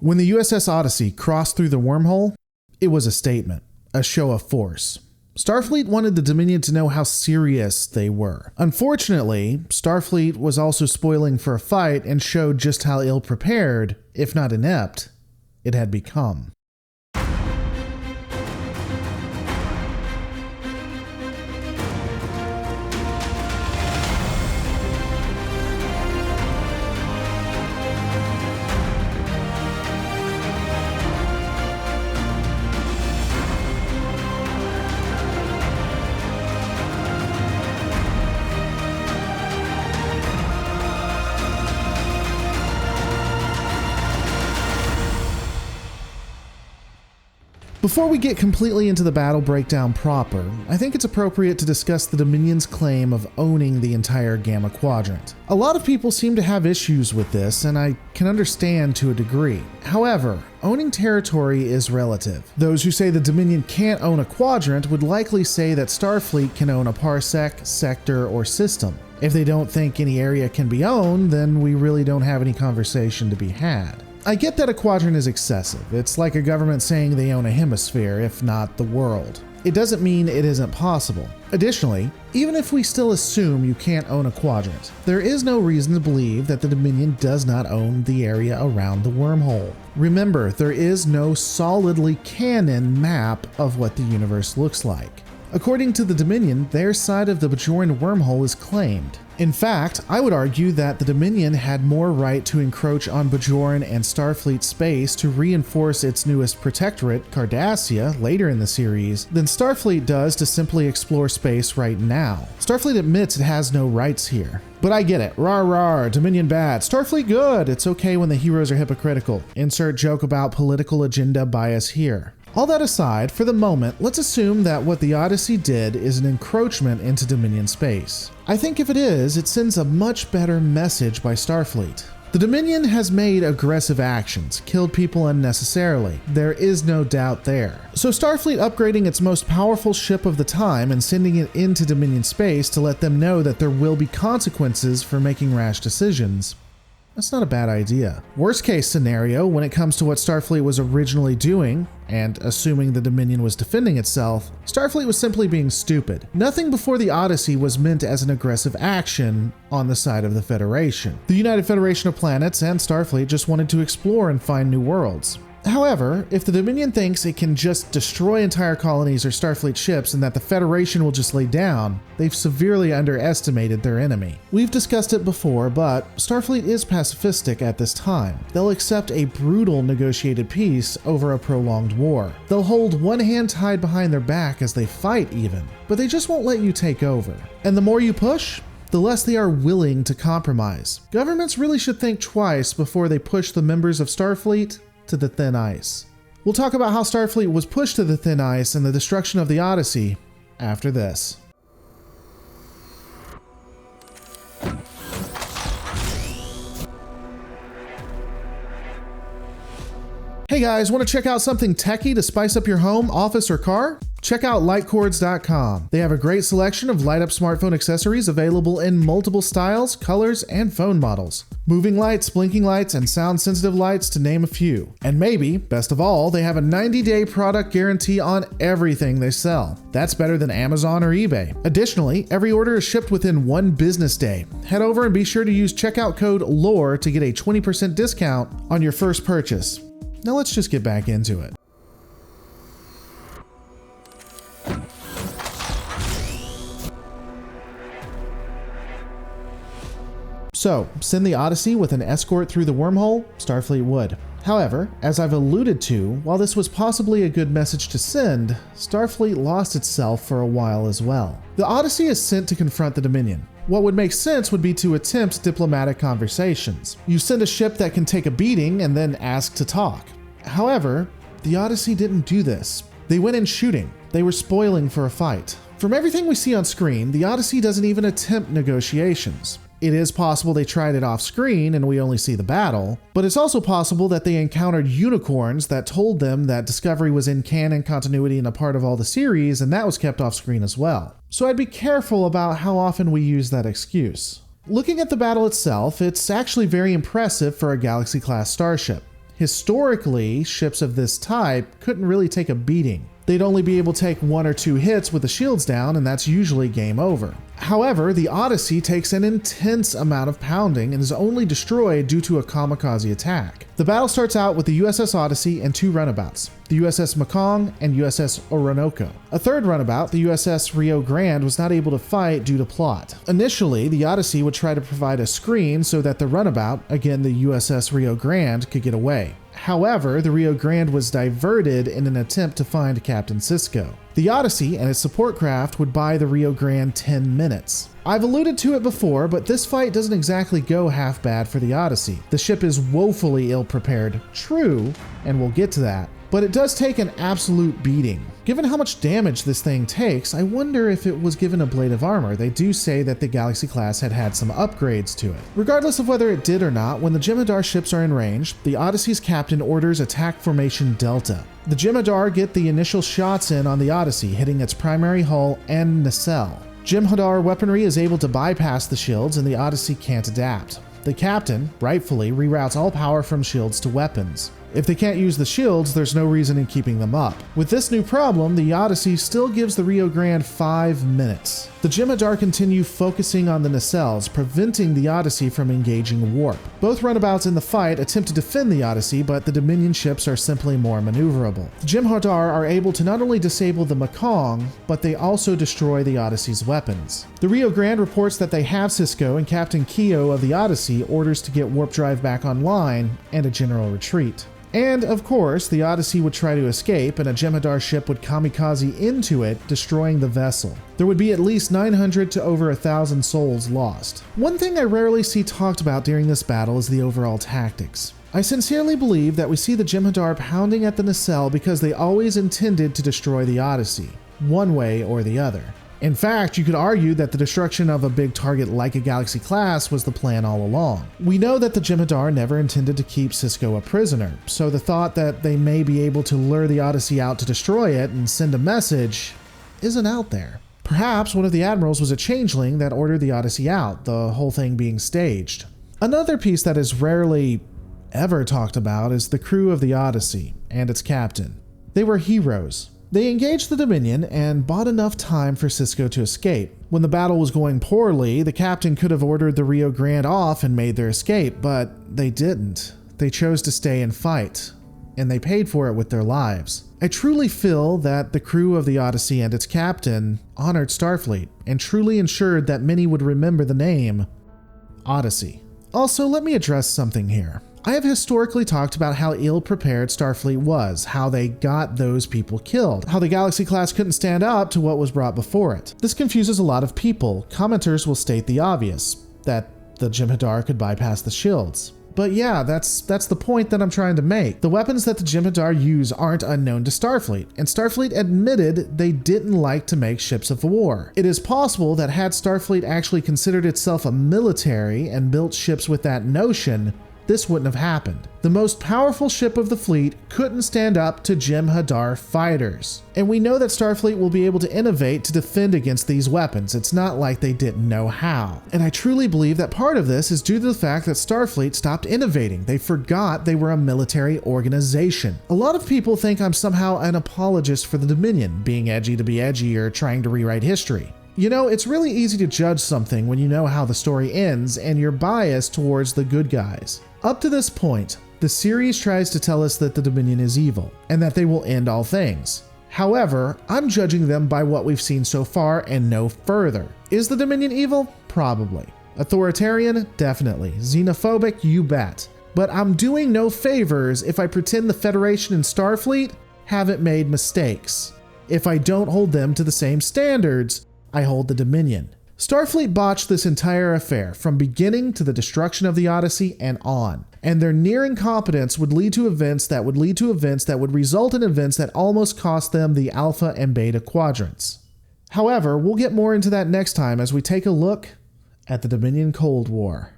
When the USS Odyssey crossed through the wormhole, it was a statement, a show of force. Starfleet wanted the Dominion to know how serious they were. Unfortunately, Starfleet was also spoiling for a fight and showed just how ill-prepared, if not inept, it had become. Before we get completely into the battle breakdown proper, I think it's appropriate to discuss the Dominion's claim of owning the entire Gamma Quadrant. A lot of people seem to have issues with this, and I can understand to a degree. However, owning territory is relative. Those who say the Dominion can't own a quadrant would likely say that Starfleet can own a parsec, sector, or system. If they don't think any area can be owned, then we really don't have any conversation to be had. I get that a quadrant is excessive. It's like a government saying they own a hemisphere, if not the world. It doesn't mean it isn't possible. Additionally, even if we still assume you can't own a quadrant, there is no reason to believe that the Dominion does not own the area around the wormhole. Remember, there is no solidly canon map of what the universe looks like. According to the Dominion, their side of the Bajoran wormhole is claimed. In fact, I would argue that the Dominion had more right to encroach on Bajoran and Starfleet space to reinforce its newest protectorate, Cardassia, later in the series, than Starfleet does to simply explore space right now. Starfleet admits it has no rights here. But I get it. Rawr rawr, Dominion bad, Starfleet good. It's okay when the heroes are hypocritical. Insert joke about political agenda bias here. All that aside, for the moment, let's assume that what the Odyssey did is an encroachment into Dominion space. I think if it is, it sends a much better message by Starfleet. The Dominion has made aggressive actions, killed people unnecessarily. There is no doubt there. So Starfleet upgrading its most powerful ship of the time and sending it into Dominion space to let them know that there will be consequences for making rash decisions, that's not a bad idea. Worst case scenario, when it comes to what Starfleet was originally doing, and assuming the Dominion was defending itself, Starfleet was simply being stupid. Nothing before the Odyssey was meant as an aggressive action on the side of the Federation. The United Federation of Planets and Starfleet just wanted to explore and find new worlds. However, if the Dominion thinks it can just destroy entire colonies or Starfleet ships and that the Federation will just lay down, they've severely underestimated their enemy. We've discussed it before, but Starfleet is pacifistic at this time. They'll accept a brutal negotiated peace over a prolonged war. They'll hold one hand tied behind their back as they fight even, but they just won't let you take over. And the more you push, the less they are willing to compromise. Governments really should think twice before they push the members of Starfleet to the thin ice. We'll talk about how Starfleet was pushed to the thin ice and the destruction of the Odyssey after this. Hey guys, want to check out something techie to spice up your home, office, or car? Check out lightcords.com. They have a great selection of light-up smartphone accessories available in multiple styles, colors, and phone models. Moving lights, blinking lights, and sound-sensitive lights to name a few. And maybe, best of all, they have a 90-day product guarantee on everything they sell. That's better than Amazon or eBay. Additionally, every order is shipped within 1 business day. Head over and be sure to use checkout code LORE to get a 20% discount on your first purchase. Now let's just get back into it. So, send the Odyssey with an escort through the wormhole? Starfleet would. However, as I've alluded to, while this was possibly a good message to send, Starfleet lost itself for a while as well. The Odyssey is sent to confront the Dominion. What would make sense would be to attempt diplomatic conversations. You send a ship that can take a beating and then ask to talk. However, the Odyssey didn't do this. They went in shooting. They were spoiling for a fight. From everything we see on screen, the Odyssey doesn't even attempt negotiations. It is possible they tried it off screen and we only see the battle, but it's also possible that they encountered unicorns that told them that Discovery was in canon continuity and a part of all the series, and that was kept off screen as well. So I'd be careful about how often we use that excuse. Looking at the battle itself, it's actually very impressive for a Galaxy-class starship. Historically, ships of this type couldn't really take a beating. They'd only be able to take 1 or 2 hits with the shields down, and that's usually game over. However, the Odyssey takes an intense amount of pounding and is only destroyed due to a kamikaze attack. The battle starts out with the USS Odyssey and 2 runabouts, the USS Mekong and USS Orinoco. A third runabout, the USS Rio Grande, was not able to fight due to plot. Initially, the Odyssey would try to provide a screen so that the runabout, again the USS Rio Grande, could get away. However, the Rio Grande was diverted in an attempt to find Captain Sisko. The Odyssey and its support craft would buy the Rio Grande 10 minutes. I've alluded to it before, but this fight doesn't exactly go half bad for the Odyssey. The ship is woefully ill-prepared, true, and we'll get to that, but it does take an absolute beating. Given how much damage this thing takes, I wonder if it was given a blade of armor. They do say that the Galaxy class had some upgrades to it. Regardless of whether it did or not, when the Jem'hadar ships are in range, the Odyssey's captain orders attack formation Delta. The Jem'hadar get the initial shots in on the Odyssey, hitting its primary hull and nacelle. Jem'hadar weaponry is able to bypass the shields and the Odyssey can't adapt. The captain, rightfully, reroutes all power from shields to weapons. If they can't use the shields, there's no reason in keeping them up. With this new problem, the Odyssey still gives the Rio Grande 5 minutes. The Jem'hadar continue focusing on the nacelles, preventing the Odyssey from engaging warp. Both runabouts in the fight attempt to defend the Odyssey, but the Dominion ships are simply more maneuverable. The Jem'hadar are able to not only disable the Mekong, but they also destroy the Odyssey's weapons. The Rio Grande reports that they have Sisko, and Captain Keo of the Odyssey orders to get warp drive back online and a general retreat. And, of course, the Odyssey would try to escape, and a Jem'hadar ship would kamikaze into it, destroying the vessel. There would be at least 900 to over 1,000 souls lost. One thing I rarely see talked about during this battle is the overall tactics. I sincerely believe that we see the Jem'hadar pounding at the nacelle because they always intended to destroy the Odyssey, one way or the other. In fact, you could argue that the destruction of a big target like a Galaxy class was the plan all along. We know that the Jem'hadar never intended to keep Sisko a prisoner, so the thought that they may be able to lure the Odyssey out to destroy it and send a message isn't out there. Perhaps one of the admirals was a changeling that ordered the Odyssey out, the whole thing being staged. Another piece that is rarely ever talked about is the crew of the Odyssey and its captain. They were heroes. They engaged the Dominion and bought enough time for Sisko to escape. When the battle was going poorly, the captain could have ordered the Rio Grande off and made their escape, but they didn't. They chose to stay and fight, and they paid for it with their lives. I truly feel that the crew of the Odyssey and its captain honored Starfleet and truly ensured that many would remember the name Odyssey. Also, let me address something here. I have historically talked about how ill-prepared Starfleet was, how they got those people killed, how the Galaxy class couldn't stand up to what was brought before it. This confuses a lot of people. Commenters will state the obvious, that the Jem'hadar could bypass the shields. But yeah, that's the point that I'm trying to make. The weapons that the Jem'hadar use aren't unknown to Starfleet, and Starfleet admitted they didn't like to make ships of war. It is possible that had Starfleet actually considered itself a military and built ships with that notion, this wouldn't have happened. The most powerful ship of the fleet couldn't stand up to Jem'hadar fighters. And we know that Starfleet will be able to innovate to defend against these weapons. It's not like they didn't know how. And I truly believe that part of this is due to the fact that Starfleet stopped innovating. They forgot they were a military organization. A lot of people think I'm somehow an apologist for the Dominion, being edgy to be edgy or trying to rewrite history. You know, it's really easy to judge something when you know how the story ends and you're biased towards the good guys. Up to this point, the series tries to tell us that the Dominion is evil and that they will end all things. However, I'm judging them by what we've seen so far and no further. Is the Dominion evil? Probably. Authoritarian? Definitely. Xenophobic? You bet. But I'm doing no favors if I pretend the Federation and Starfleet haven't made mistakes. If I don't hold them to the same standards I hold the Dominion. Starfleet botched this entire affair from beginning to the destruction of the Odyssey and on. And their near incompetence would lead to events that would result in events that almost cost them the Alpha and Beta quadrants. However, we'll get more into that next time as we take a look at the Dominion Cold War.